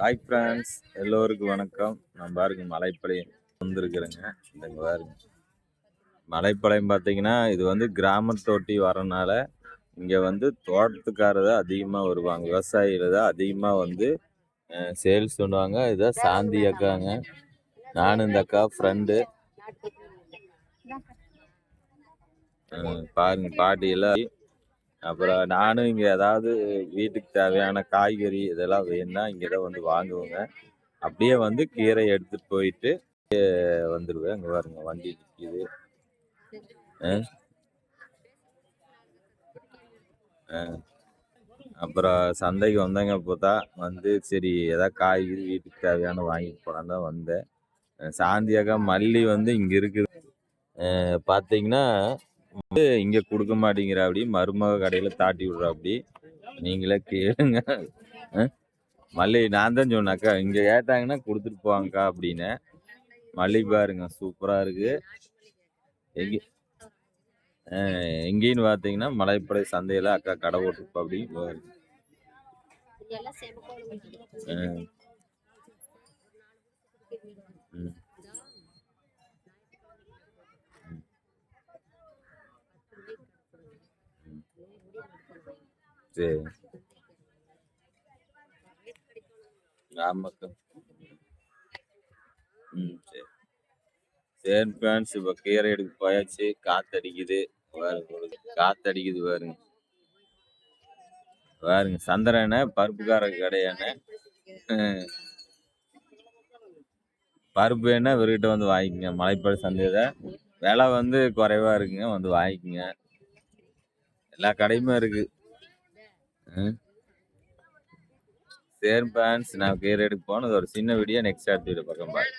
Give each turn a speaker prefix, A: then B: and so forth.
A: Hi friends, எல்லோருக்கும் வணக்கம். நான் பாருங்க மலைப்பாளையம் வந்திருக்கிறேங்க. இங்க பாருங்க மலைப்பாளையம் பார்த்தீங்கன்னா, இது வந்து கிராமத்தொட்டி வரனால இங்கே வந்து தோட்டத்துக்காரர் தான் அதிகமாக வருவாங்க. விவசாயிகள் தான் அதிகமாக வந்து சேல்ஸ் பண்ணுவாங்க. இதுதான் சாந்தி அக்காங்க. நானும் இந்த அக்கா ஃப்ரெண்டு. பாருங்க பாட்டி எல்லாம். அப்புறம் நானும் இங்கே ஏதாவது வீட்டுக்கு தேவையான காய்கறி இதெல்லாம் வேணும்னா இங்கே தான் வந்து வாங்குவேங்க. அப்படியே வந்து கீரை எடுத்துட்டு போயிட்டு வந்துடுவேன். அங்கே பாருங்க வண்டி நிற்கிது. அப்புறம் சந்தைக்கு வந்தேங்க. பார்த்தா வந்து சரி ஏதாவது காய்கறி வீட்டுக்கு தேவையான வாங்கிட்டு போகலான்னு தான் வந்தேன். சாந்தியாக மல்லி வந்து இங்கே இருக்குது. பார்த்தீங்கன்னா இங்கே கொடுக்க மாட்டேங்கிற அப்படி மருமக கடையில் தாட்டி விட்றா அப்படி. நீங்களே கேளுங்க. மல்லி நான் தான் சொன்னாக்கா இங்கே கேட்டாங்கன்னா கொடுத்துட்டு போவாங்கக்கா அப்படின்னு. மல்லி பாருங்க சூப்பராக இருக்கு. எங்கேன்னு பார்த்தீங்கன்னா மலைப்படை சந்தையில் அக்கா கடை போட்டுருப்பா அப்படி. சரி ஆமாக்கா. சரி சரி ஃப்ரெண்ட்ஸ், இப்போ கீரை எடுக்க போயாச்சு. காத்தடிக்குது காத்தடிக்குது பாருங்க. பாருங்க சந்திரனை பருப்புக்கார கடையான பருப்பு வேணா இவர்கிட்ட வந்து வாங்கிக்கங்க. மலைப்பாடு சந்தையில விலை வந்து குறைவா இருக்குங்க. வந்து வாங்கிக்கங்க. எல்லா கடையுமே இருக்கு. சரி ஃப்ரெண்ட்ஸ், நான் கீரை எடுக்க போனது ஒரு சின்ன வீடியோ. நெக்ஸ்ட் வீடியோ பார்க்கலாம். பாய்.